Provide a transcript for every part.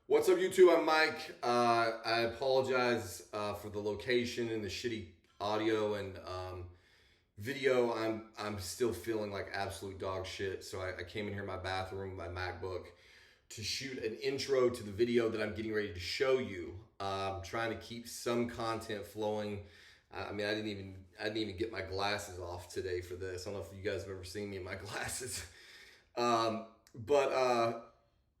What's up, YouTube? I'm Mike. I apologize for the location and the shitty audio and video. I'm still feeling like absolute dog shit. So I came in here in my bathroom, my MacBook, to shoot an intro to the video that I'm getting ready to show you. I'm trying to keep some content flowing. I mean, I didn't even get my glasses off today for this. I don't know if you guys have ever seen me in my glasses. But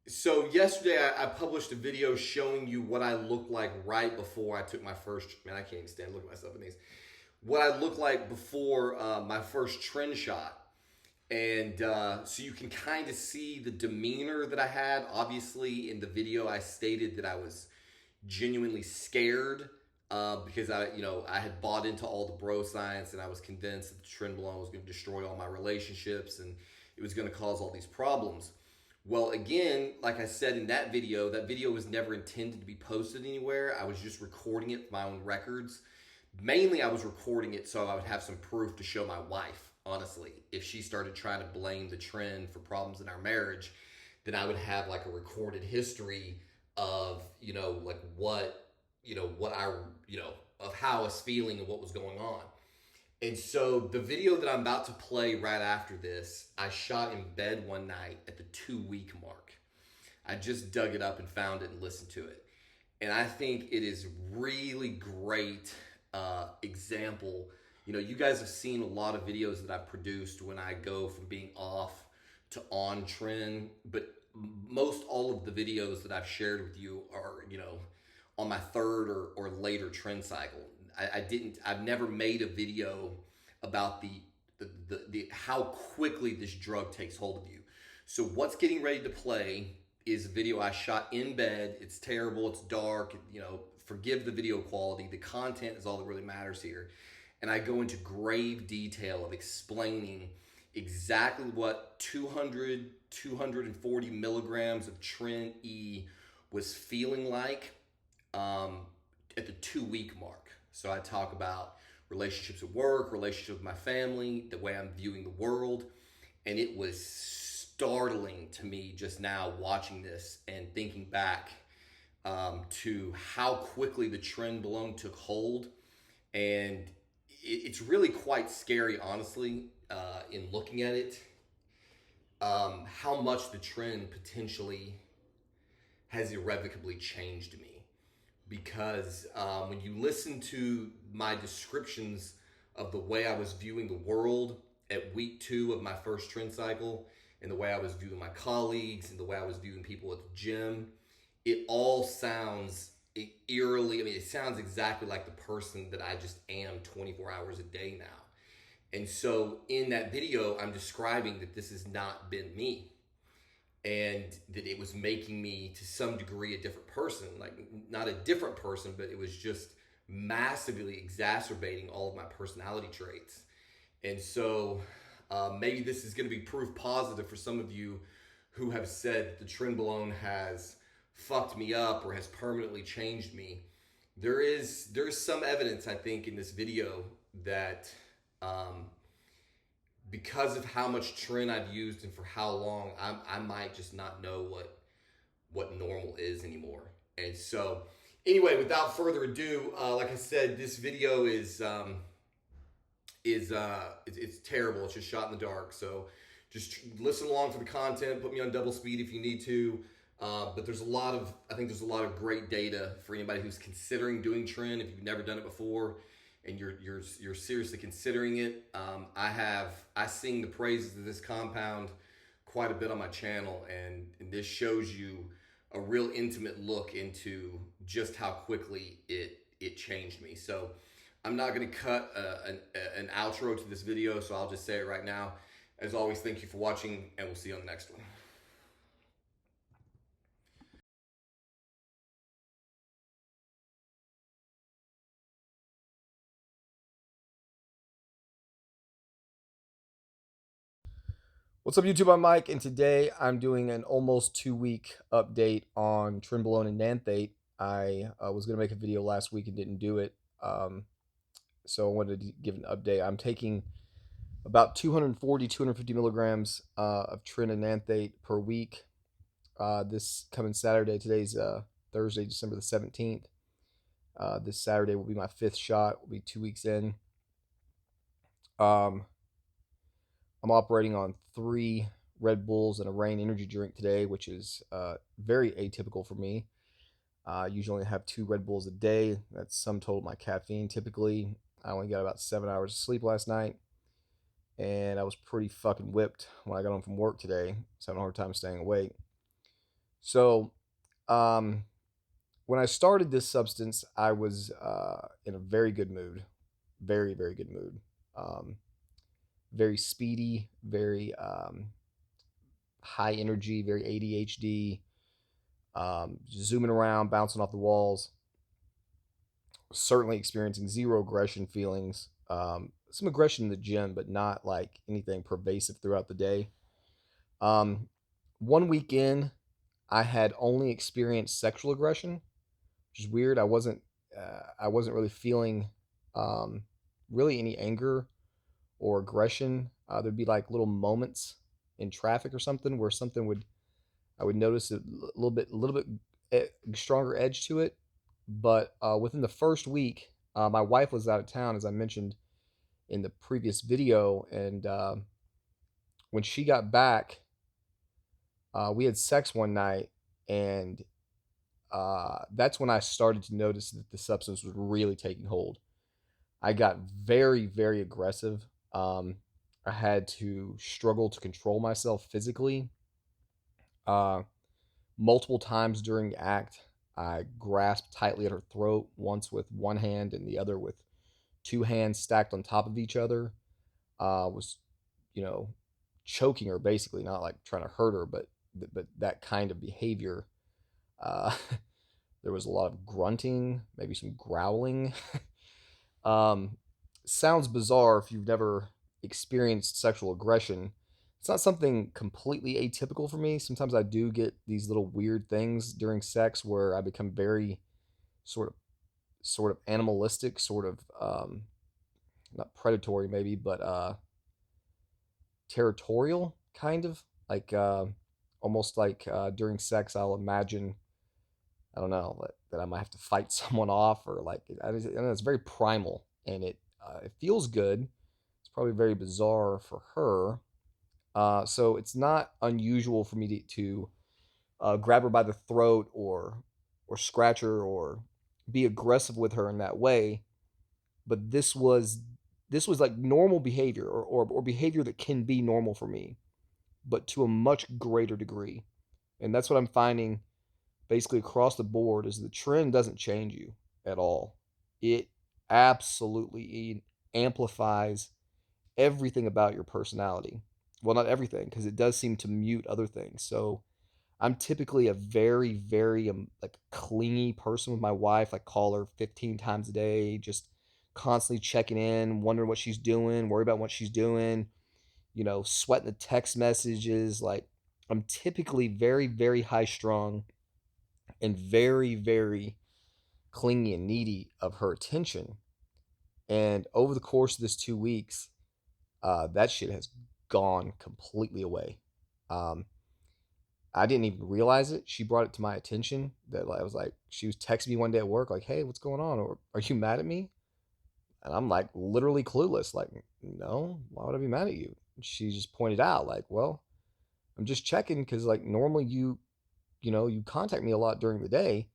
So yesterday I published a video showing you what I looked like right before I took my first. Man, I can't even stand looking at myself in these. What I looked like before my first trend shot, and so you can kind of see the demeanor that I had. Obviously, in the video, I stated that I was genuinely scared because I had bought into all the bro science, and I was convinced that the Trenbolone was going to destroy all my relationships and it was going to cause all these problems. Well, again, like I said in that video was never intended to be posted anywhere. I was just recording it for my own records. Mainly, I was recording it so I would have some proof to show my wife, honestly. If she started trying to blame the trend for problems in our marriage, then I would have like a recorded history of, like what I, of how I was feeling and what was going on. And so the video that I'm about to play right after this, I shot in bed one night at the 2 week mark. I just dug it up and found it and listened to it. And I think it is really great example. You guys have seen a lot of videos that I've produced when I go from being off to on trend, but most all of the videos that I've shared with you are, on my third or later trend cycle. I've never made a video about the how quickly this drug takes hold of you. So what's getting ready to play is a video I shot in bed. It's terrible. It's dark. Forgive the video quality. The content is all that really matters here. And I go into grave detail of explaining exactly what 240 milligrams of Tren E was feeling like at the 2 week mark. So I talk about relationships at work, relationships with my family, the way I'm viewing the world. And it was startling to me just now watching this and thinking back to how quickly the Trenbolone took hold. And it's really quite scary, honestly, in looking at it, how much the trend potentially has irrevocably changed me. Because when you listen to my descriptions of the way I was viewing the world at week 2 of my first trend cycle, and the way I was viewing my colleagues, and the way I was viewing people at the gym, it all sounds eerily, it sounds exactly like the person that I just am 24 hours a day now. And so in that video, I'm describing that this has not been me, and that it was making me to some degree a different person. Like, not a different person, but it was just massively exacerbating all of my personality traits. And so maybe this is going to be proof positive for some of you who have said that the Trenbolone has fucked me up or has permanently changed me. There's some evidence, I think, in this video that because of how much Tren I've used and for how long, I might just not know what normal is anymore. And so, anyway, without further ado, like I said, this video is it's terrible. It's just shot in the dark. So just listen along for the content. Put me on double speed if you need to. But I think there's a lot of great data for anybody who's considering doing Tren. If you've never done it before and you're seriously considering it, I sing the praises of this compound quite a bit on my channel, and this shows you a real intimate look into just how quickly it changed me. So I'm not going to cut an outro to this video, so I'll just say it right now. As always, thank you for watching, and we'll see you on the next one. What's up, YouTube? I'm Mike, and today I'm doing an almost 2 week update on Trenbolone Enanthate. I was going to make a video last week and didn't do it, so I wanted to give an update. I'm taking about 240, 250 milligrams of Tren Enanthate per week. this coming Saturday. Today's Thursday, December the 17th. This Saturday will be my fifth shot. Will be 2 weeks in. Um, I'm operating on three Red Bulls and a Rain energy drink today, which is very atypical for me. I usually only have two Red Bulls a day. That's sum total of my caffeine typically. I only got about 7 hours of sleep last night, and I was pretty fucking whipped when I got home from work today. So I had a hard time staying awake. So, um, when I started this substance, I was in a very good mood, very very good mood. Um, Very speedy, very high energy, very ADHD, zooming around, bouncing off the walls. Certainly experiencing zero aggression feelings. Some aggression in the gym, but not like anything pervasive throughout the day. Um, 1 week in, I had only experienced sexual aggression, which is weird. I wasn't really feeling um, really any anger or aggression. There'd be like little moments in traffic or something where something would I would notice a little bit stronger edge to it. But within the first week, my wife was out of town, as I mentioned in the previous video, and when she got back, we had sex one night, and that's when I started to notice that the substance was really taking hold. I got very, very aggressive. I had to struggle to control myself physically. Uh, Multiple times during the act, I grasped tightly at her throat, once with one hand and the other with two hands stacked on top of each other. Was, you know, choking her basically, not like trying to hurt her, but that kind of behavior. Uh, there was a lot of grunting, maybe some growling. Um, Sounds bizarre if you've never experienced sexual aggression. It's not something completely atypical for me. Sometimes I do get these little weird things during sex where I become very sort of animalistic, not predatory maybe, but territorial kind of like almost like during sex I'll imagine I don't know that I might have to fight someone off or like I know it's very primal and it feels good. It's probably very bizarre for her. So it's not unusual for me to grab her by the throat or scratch her or be aggressive with her in that way. But this was like normal behavior or behavior that can be normal for me, but to a much greater degree. And that's what I'm finding basically across the board is the trend doesn't change you at all. It absolutely amplifies everything about your personality. Well, not everything, because it does seem to mute other things. So I'm typically a very, very like clingy person with my wife. I call her 15 times a day, just constantly checking in, wondering what she's doing, worry about what she's doing, sweating the text messages. Like I'm typically very, very high strung and very, very clingy and needy of her attention. And over the course of this 2 weeks, that shit has gone completely away. Um, I didn't even realize it. She brought it to my attention that I was like, she was texting me one day at work, like, "Hey, what's going on? Or are you mad at me?" And I'm like, literally clueless, like, "No, why would I be mad at you?" She just pointed out, like, "Well, I'm just checking because like normally you contact me a lot during the day,"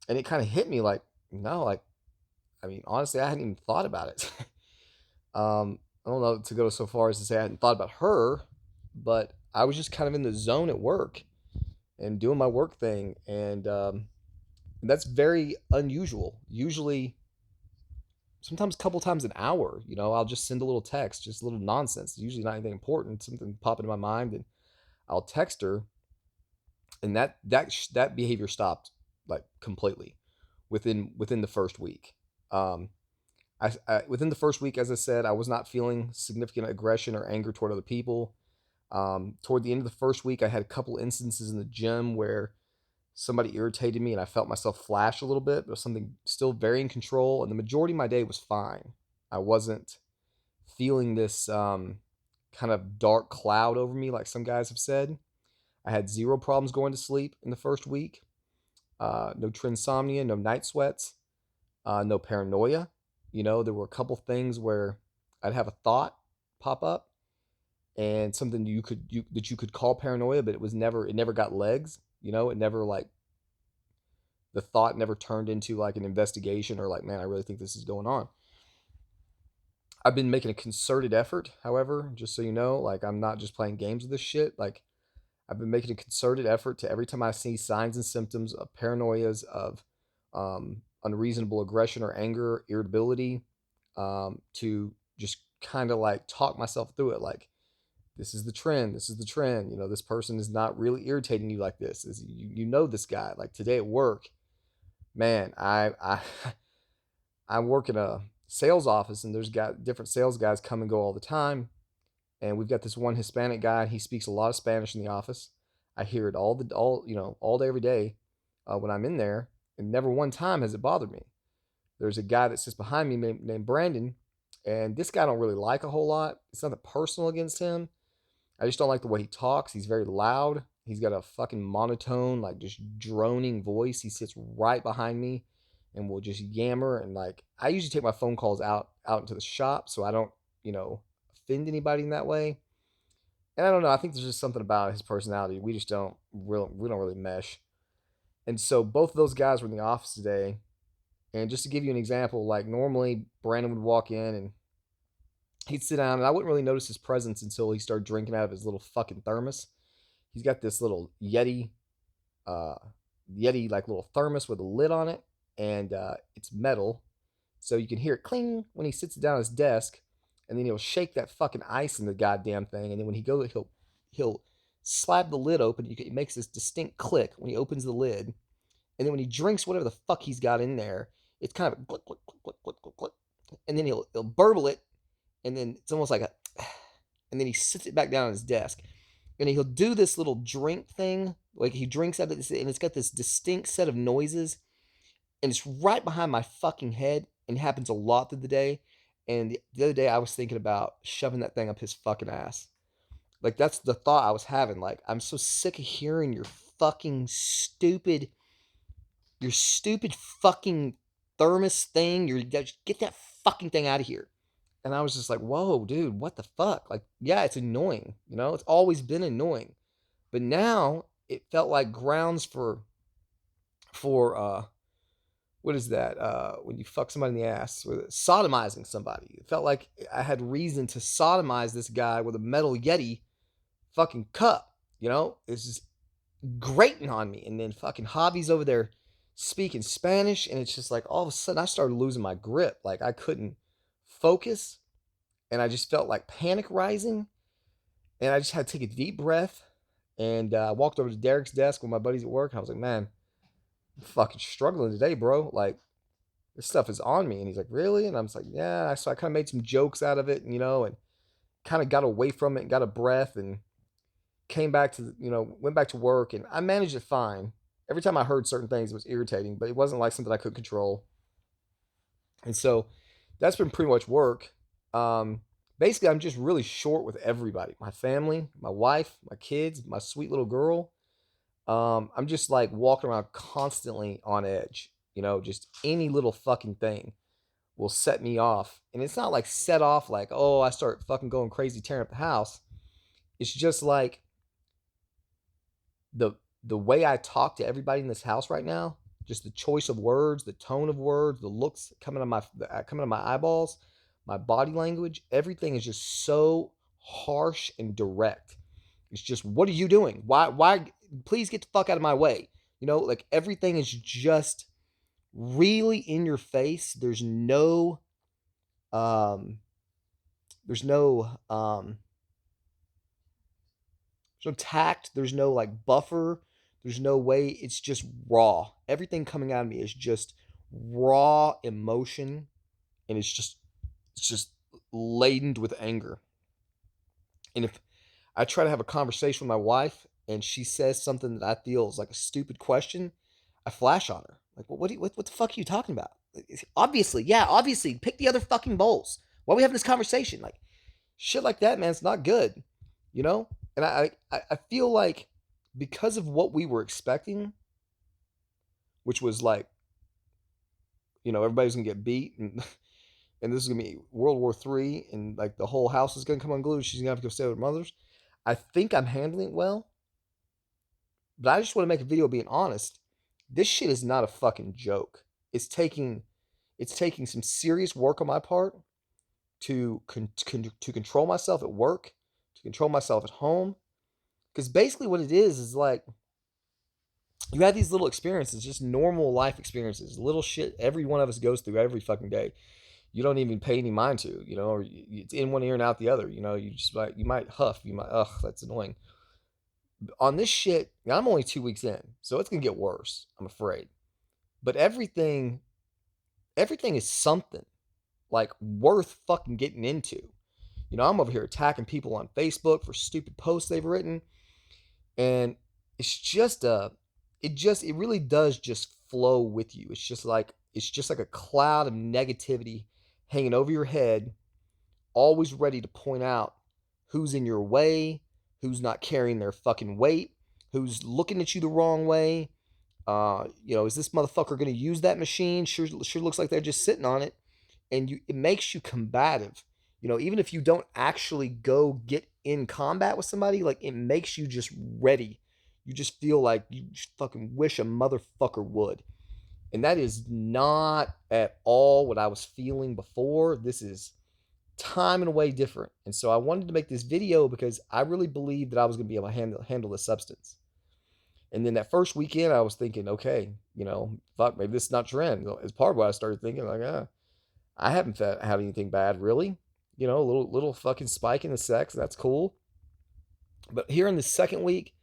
and it kind of hit me like, no, like, I mean, honestly, I hadn't even thought about it. I don't know to go so far as to say I hadn't thought about her, but I was just kind of in the zone at work and doing my work thing, and that's very unusual. Usually, sometimes a couple times an hour, I'll just send a little text, just a little nonsense. It's usually not anything important, something pop into my mind, and I'll text her, and that behavior stopped like completely within the first week. Um, within the first week, as I said, I was not feeling significant aggression or anger toward other people. Toward the end of the first week, I had a couple instances in the gym where somebody irritated me and I felt myself flash a little bit, but it was something still very in control. And the majority of my day was fine. I wasn't feeling this kind of dark cloud over me, like some guys have said. I had zero problems going to sleep in the first week. No trinsomnia, no night sweats, no paranoia. There were a couple things where I'd have a thought pop up and something that you could call paranoia, but it never got legs. It never like the thought never turned into like an investigation or like, man, I really think this is going on. I've been making a concerted effort, however, just so you know, like I'm not just playing games with this shit. Like I've been making a concerted effort to every time I see signs and symptoms of paranoias, of unreasonable aggression or anger, irritability, to just kind of like talk myself through it. Like, this is the trend. This is the trend. This person is not really irritating you like this. You know this guy. Like today at work, man, I work in a sales office and there's got different sales guys come and go all the time. And we've got this one Hispanic guy. And he speaks a lot of Spanish in the office. I hear it all day, every day when I'm in there, and never one time has it bothered me. There's a guy that sits behind me named Brandon, and this guy I don't really like a whole lot. It's nothing personal against him. I just don't like the way he talks. He's very loud. He's got a fucking monotone, like just droning voice. He sits right behind me and will just yammer. And like, I usually take my phone calls out into the shop so I don't, offend anybody in that way. And I don't know. I think there's just something about his personality. We don't really mesh. And so both of those guys were in the office today. And just to give you an example, like normally Brandon would walk in and he'd sit down, and I wouldn't really notice his presence until he started drinking out of his little fucking thermos. He's got this little uh, Yeti like little thermos with a lid on it, and it's metal, so you can hear it cling when he sits down at his desk, and then he'll shake that fucking ice in the goddamn thing, and then when he goes, he'll slap the lid open. It makes this distinct click when he opens the lid, and then when he drinks whatever the fuck he's got in there, it's kind of a click, click, click, click, click, click, and then he'll burble it, and then it's almost like a, and then he sits it back down on his desk, and he'll do this little drink thing, like he drinks out of this, and it's got this distinct set of noises, and it's right behind my fucking head, and it happens a lot through the day. And the other day, I was thinking about shoving that thing up his fucking ass. Like that's the thought I was having. Like I'm so sick of hearing fucking stupid, your stupid fucking thermos thing. Get that fucking thing out of here. And I was just like, whoa, dude, what the fuck? Like, yeah, it's annoying. It's always been annoying. But now it felt like grounds for what is that? When you fuck somebody in the ass, with sodomizing somebody. It felt like I had reason to sodomize this guy with a metal Yeti fucking cup. It's just grating on me. And then fucking Hobby's over there speaking Spanish, and it's just like all of a sudden I started losing my grip. Like I couldn't focus, and I just felt like panic rising, and I just had to take a deep breath. And I walked over to Derek's desk with my buddies at work, and I was like, man, I'm fucking struggling today, bro. Like this stuff is on me. And he's like, really? And I'm just like, yeah. So I kind of made some jokes out of it, and kind of got away from it and got a breath and came back to, went back to work, and I managed it fine. Every time I heard certain things, it was irritating, but it wasn't like something I could control. And so that's been pretty much work. Basically, I'm just really short with everybody, my family, my wife, my kids, my sweet little girl. I'm just like walking around constantly on edge. Just any little fucking thing will set me off. And it's not like set off like, oh, I start fucking going crazy tearing up the house. It's just like the way I talk to everybody in this house right now, just the choice of words, the tone of words, the looks coming on my eyeballs, my body language, everything is just so harsh and direct. It's just, what are you doing? Why? Please get the fuck out of my way. Like everything is just really in your face. There's no tact. There's no like buffer. There's no way. It's just raw. Everything coming out of me is just raw emotion, and it's just laden with anger. And if I try to have a conversation with my wife and she says something that I feel is like a stupid question, I flash on her. Like, well, what the fuck are you talking about? Obviously, yeah, obviously, pick the other fucking bowls. Why are we having this conversation? Like, shit like that, man, it's not good, you know? And I feel like because of what we were expecting, which was like, everybody's gonna get beat, and and this is gonna be World War III, and like the whole house is gonna come unglued. She's gonna have to go stay with her mother's. I think I'm handling it well, but I just want to make a video being honest. This shit is not a fucking joke. It's taking it's taking some serious work on my part to control myself at work, to control myself at home. Because basically, what it is like you have these little experiences, just normal life experiences, little shit every one of us goes through every fucking day. You don't even pay any mind to, or it's in one ear and out the other. You just you might huff, you might, ugh, that's annoying. On this shit, I'm only 2 weeks in, so it's gonna get worse. I'm afraid, but everything is something like worth fucking getting into. I'm over here attacking people on Facebook for stupid posts they've written, and it's just it really does just flow with you. It's just like a cloud of negativity hanging over your head, always ready to point out who's in your way, who's not carrying their fucking weight, who's looking at you the wrong way. Is this motherfucker going to use that machine? Sure looks like they're just sitting on it, and it makes you combative. Even if you don't actually go get in combat with somebody, like it makes you just ready. You just feel like you just fucking wish a motherfucker would. And that is not at all what I was feeling before. This is time and way different. And so I wanted to make this video because I really believed that I was going to be able to handle this substance. And then that first weekend, I was thinking, okay, fuck, maybe this is not trend. It's part of what I started thinking, like, I haven't had anything bad, really. A little fucking spike in the sex, that's cool. But here in the second week,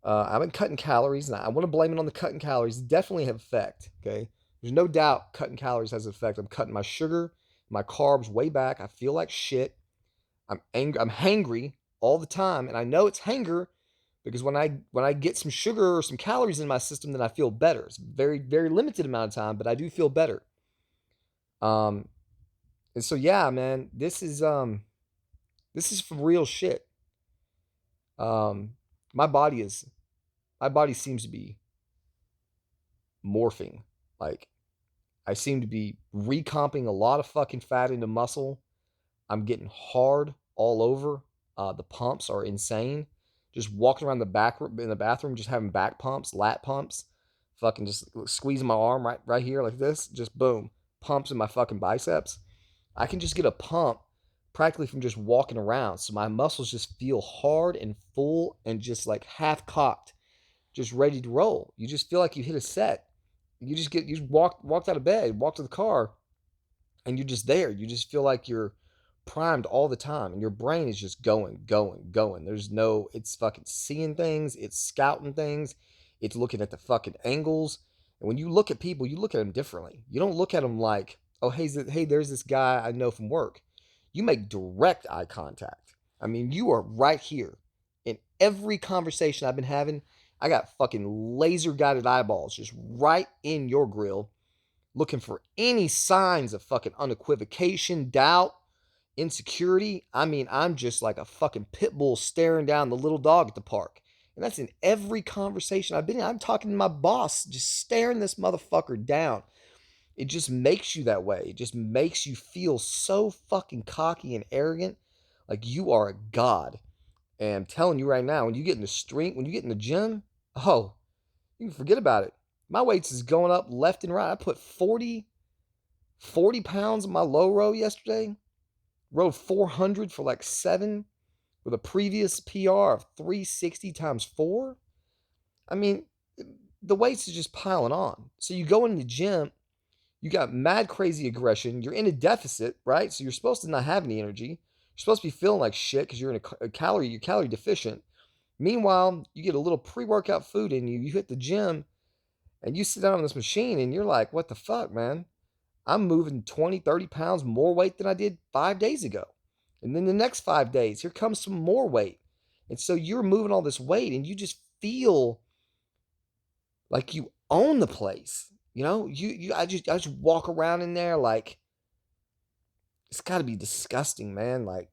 I've been cutting calories, and I want to blame it on the cutting calories. Definitely have effect. Okay, there's no doubt cutting calories has an effect. I'm cutting my sugar, my carbs way back. I feel like shit. I'm angry. I'm hangry all the time, and I know it's hanger because when I get some sugar or some calories in my system, then I feel better. It's very very limited amount of time, but I do feel better. Um, and so yeah, man, this is for real shit. Um, my body is my body seems to be morphing. Like I seem to be recomping a lot of fucking fat into muscle. I'm getting hard all over. The pumps are insane. Just walking around the back in the bathroom, just having back pumps, lat pumps, fucking just squeezing my arm right here like this. Just boom, pumps in my fucking biceps. I can just get a pump practically from just walking around. So my muscles just feel hard and full and just like half cocked, just ready to roll. You just feel like you hit a set. You just walked out of bed, walked to the car, and you're just there. You just feel like you're primed all the time, and your brain is just going, going, going. It's fucking seeing things, it's scouting things, it's looking at the fucking angles. And when you look at people, you look at them differently. You don't look at them like, oh, hey, there's this guy I know from work. You make direct eye contact. I mean, you are right here. In every conversation I've been having, I got fucking laser guided eyeballs just right in your grill, looking for any signs of fucking unequivocation, doubt, insecurity. I mean, I'm just like a fucking pit bull staring down the little dog at the park. And that's in every conversation I've been in. I'm talking to my boss, just staring this motherfucker down. It just makes you that way. It just makes you feel so fucking cocky and arrogant, like you are a god. And I'm telling you right now, when you get in the street, when you get in the gym, oh, you can forget about it. My weights is going up left and right. I put 40 pounds in my low row yesterday. Rode 400 for like 7 with a previous PR of 360 times 4. I mean, the weights is just piling on. So you go in the gym, you got mad crazy aggression. You're in a deficit, right? So you're supposed to not have any energy. You're supposed to be feeling like shit because you're in you're calorie deficient. Meanwhile, you get a little pre-workout food in you. You hit the gym and you sit down on this machine and you're like, what the fuck, man? I'm moving 20, 30 pounds more weight than I did 5 days ago. And then the next 5 days, here comes some more weight. And so you're moving all this weight and you just feel like you own the place. I just walk around in there like it's gotta be disgusting, man. Like,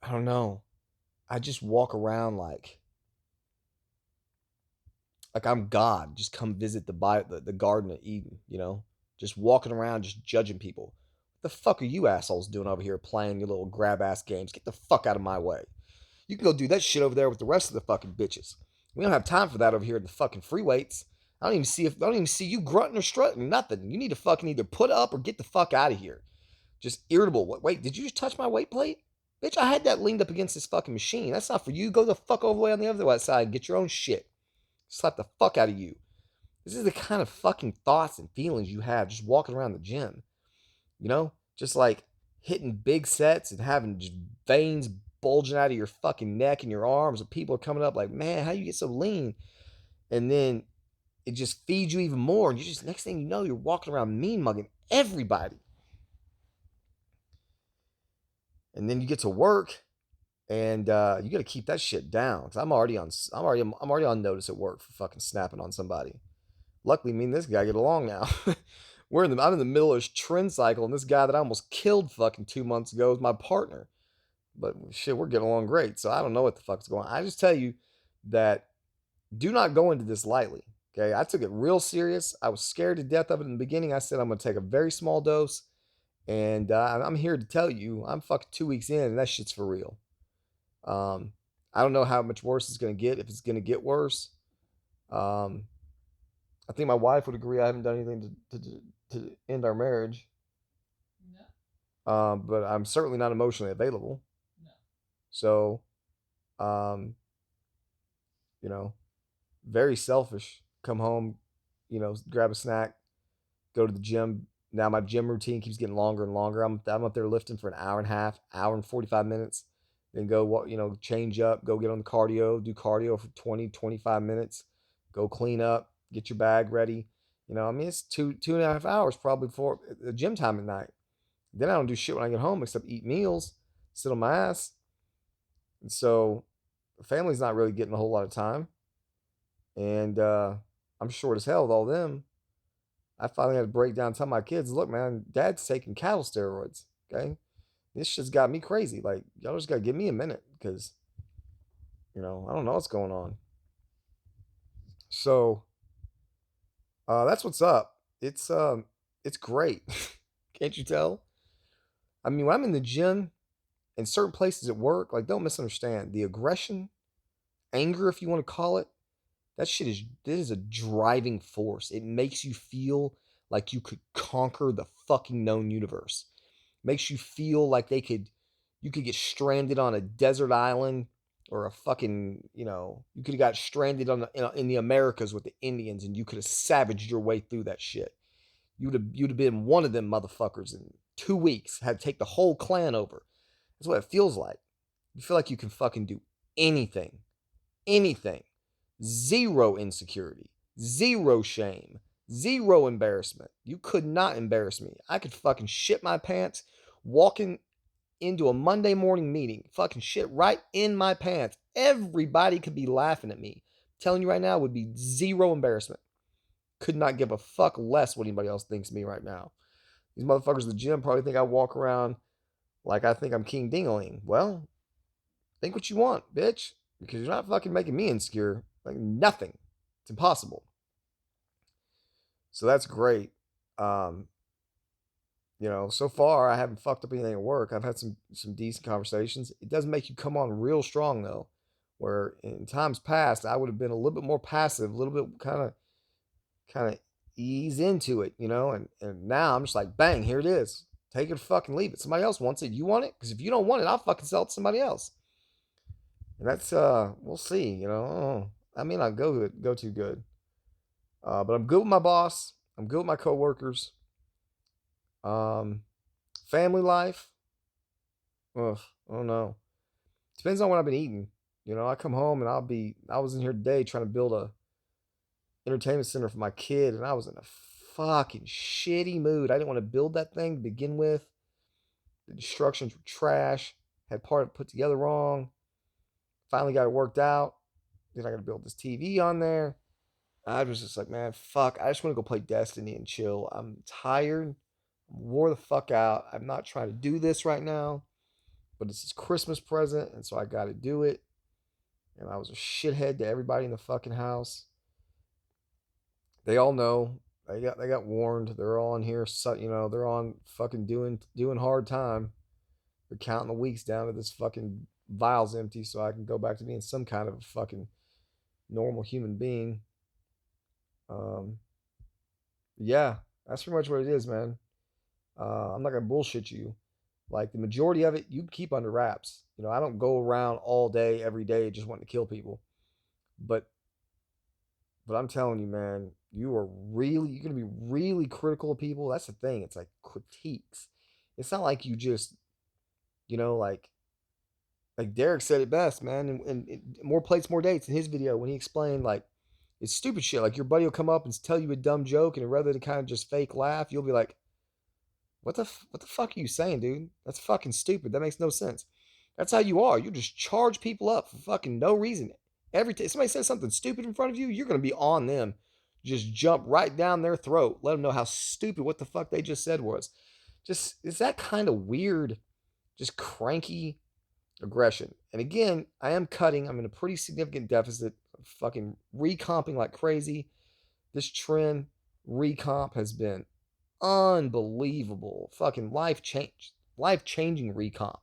I don't know. I just walk around like like I'm God. Just come visit the Garden of Eden, just walking around, just judging people. What the fuck are you assholes doing over here playing your little grab ass games? Get the fuck out of my way. You can go do that shit over there with the rest of the fucking bitches. We don't have time for that over here in the fucking free weights. I don't even see you grunting or strutting. Nothing. You need to fucking either put up or get the fuck out of here. Just irritable. Wait, did you just touch my weight plate? Bitch, I had that leaned up against this fucking machine. That's not for you. Go the fuck over the way on the other side and get your own shit. Slap the fuck out of you. This is the kind of fucking thoughts and feelings you have just walking around the gym. Just like hitting big sets and having just veins bulging out of your fucking neck and your arms, and people are coming up like, man, how you get so lean? And then it just feeds you even more, and you just, next thing you know, you're walking around mean mugging everybody. And then you get to work, and you got to keep that shit down. Cause I'm already on notice at work for fucking snapping on somebody. Luckily, me and this guy get along now. I'm in the middle of this trend cycle, and this guy that I almost killed fucking 2 months ago is my partner. But shit, we're getting along great. So I don't know what the fuck's going on. I just tell you that do not go into this lightly. Okay, I took it real serious. I was scared to death of it in the beginning. I said I'm going to take a very small dose, and I'm here to tell you I'm fucking 2 weeks in, and that shit's for real. I don't know how much worse it's going to get. If it's going to get worse, I think my wife would agree. I haven't done anything to end our marriage. No. But I'm certainly not emotionally available. No. So, um, very selfish. Come home, grab a snack, go to the gym. Now my gym routine keeps getting longer and longer. I'm up there lifting for an hour and a half, hour and 45 minutes. Then go, change up, go get on the cardio, do cardio for 20, 25 minutes, go clean up, get your bag ready. It's 2.5 hours probably before the gym time at night. Then I don't do shit when I get home except eat meals, sit on my ass. And so the family's not really getting a whole lot of time. And I'm short as hell with all them. I finally had to break down and tell my kids, look, man, dad's taking cattle steroids. Okay. This shit's got me crazy. Like, y'all just got to give me a minute because, I don't know what's going on. So that's what's up. It's great. Can't you tell? I mean, when I'm in the gym and certain places at work, like, don't misunderstand the aggression, anger, if you want to call it. This is a driving force. It makes you feel like you could conquer the fucking known universe. Makes you feel like you could get stranded on a desert island or a fucking, you could have got stranded in the Americas with the Indians, and you could have savaged your way through that shit. You'd have been one of them motherfuckers in 2 weeks. Had to take the whole clan over. That's what it feels like. You feel like you can fucking do anything. Zero insecurity, zero shame, zero embarrassment. You could not embarrass me. I could fucking shit my pants walking into a Monday morning meeting, fucking shit right in my pants. Everybody could be laughing at me. I'm telling you right now, would be zero embarrassment. Could not give a fuck less what anybody else thinks of me right now. These motherfuckers at the gym probably think I walk around like I think I'm King Dingaling. Well, think what you want, bitch, because you're not fucking making me insecure. Like, nothing. It's impossible. So that's great. So far I haven't fucked up anything at work. I've had some decent conversations. It does make you come on real strong though, where in times past I would have been a little bit more passive, a little bit kind of ease into it, and now I'm just like, bang, here it is. Take it or fucking leave it. Somebody else wants it. You want it? Because if you don't want it, I'll fucking sell it to somebody else. And that's we'll see, I may not go too good. But I'm good with my boss. I'm good with my coworkers. Family life. Ugh, I don't know. Depends on what I've been eating. I come home and I was in here today trying to build a entertainment center for my kid, and I was in a fucking shitty mood. I didn't want to build that thing to begin with. The instructions were trash. Had part of it put together wrong. Finally got it worked out. Then I got to build this TV on there. I was just like, man, fuck. I just want to go play Destiny and chill. I'm tired. I'm wore the fuck out. I'm not trying to do this right now. But it's his Christmas present, and so I got to do it. And I was a shithead to everybody in the fucking house. They all know. They got warned. They're all in here. They're on fucking doing hard time. They're counting the weeks down to this fucking vial's empty, so I can go back to being some kind of a fucking normal human being. Um, yeah, that's pretty much what it is, man. I'm not gonna bullshit you. Like the majority of it, you keep under wraps. I don't go around all day, every day, just wanting to kill people. But I'm telling you, man, you're gonna be really critical of people. That's the thing. It's like critiques. It's not like you just, like Derek said it best, man. And more plates, more dates in his video when he explained like it's stupid shit. Like your buddy will come up and tell you a dumb joke, and rather than kind of just fake laugh, you'll be like, what the fuck are you saying, dude? That's fucking stupid. That makes no sense. That's how you are. You just charge people up for fucking no reason. Every time somebody says something stupid in front of you, you're gonna be on them. Just jump right down their throat. Let them know how stupid what the fuck they just said was. Just is that kind of weird, just cranky aggression. And again, I am cutting. I'm in a pretty significant deficit. I'm fucking recomping like crazy. This trend recomp has been unbelievable. Fucking life changing recomp.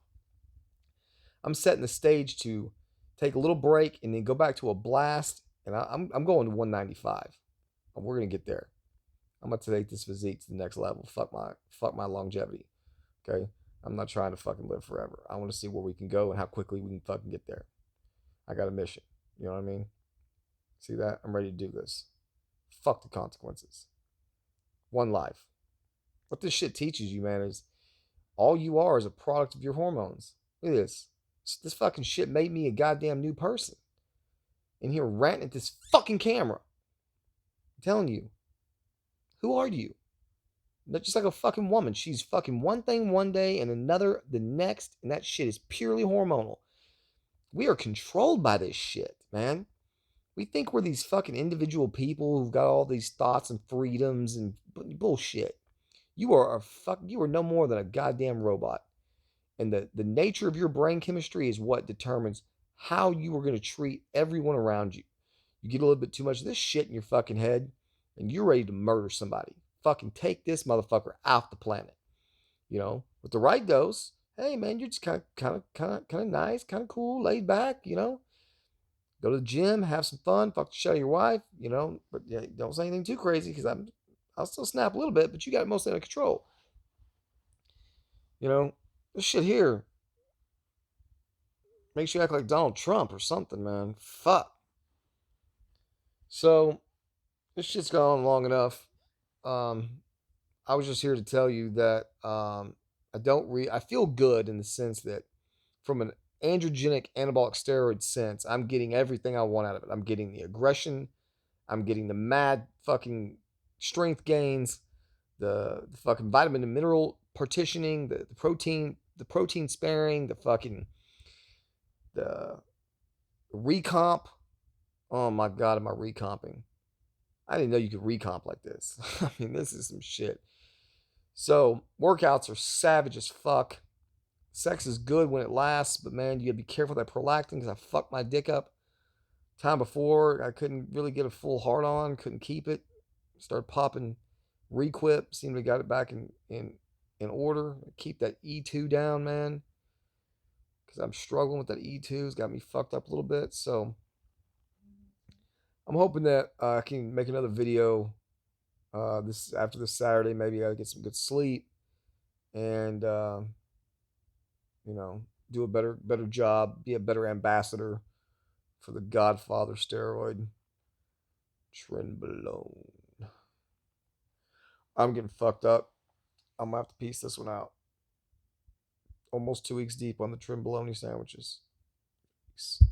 I'm setting the stage to take a little break and then go back to a blast. And I'm going to 195. And we're gonna get there. I'm gonna take this physique to the next level. Fuck my longevity. Okay. I'm not trying to fucking live forever. I want to see where we can go and how quickly we can fucking get there. I got a mission. You know what I mean? See that? I'm ready to do this. Fuck the consequences. One life. What this shit teaches you, man, is all you are is a product of your hormones. Look at this. This fucking shit made me a goddamn new person. In here ranting at this fucking camera. I'm telling you. Who are you? Not just like a fucking woman. She's fucking one thing one day and another the next, and that shit is purely hormonal. We are controlled by this shit, man. We think we're these fucking individual people who've got all these thoughts and freedoms and bullshit. You are no more than a goddamn robot. And the nature of your brain chemistry is what determines how you are going to treat everyone around you. You get a little bit too much of this shit in your fucking head, and you're ready to murder somebody. Fucking take this motherfucker off the planet. With the right dose, hey man, you're just kind of nice, kind of cool, laid back. Go to the gym, have some fun, fuck the shit out of your wife. But yeah, don't say anything too crazy because I'll still snap a little bit, but you got it mostly under control. This shit here makes you act like Donald Trump or something, man. Fuck. So this shit's gone on long enough. I was just here to tell you that I feel good in the sense that from an androgenic anabolic steroid sense, I'm getting everything I want out of it. I'm getting the aggression, I'm getting the mad fucking strength gains, the fucking vitamin and mineral partitioning, the protein sparing, the recomp. Oh my god, am I recomping? I didn't know you could recomp like this. I mean, this is some shit. So workouts are savage as fuck. Sex is good when it lasts, but man, you gotta be careful with that prolactin because I fucked my dick up. Time before, I couldn't really get a full hard on, couldn't keep it. Started popping Requip, seemed to got it back in order. Keep that E2 down, man, because I'm struggling with that E2. It's got me fucked up a little bit. So I'm hoping that I can make another video this after this Saturday. Maybe I get some good sleep and do a better job, be a better ambassador for the Godfather steroid, Trenbolone. I'm getting fucked up. I'm gonna have to piece this one out. Almost 2 weeks deep on the Trenbolone sandwiches. Peace.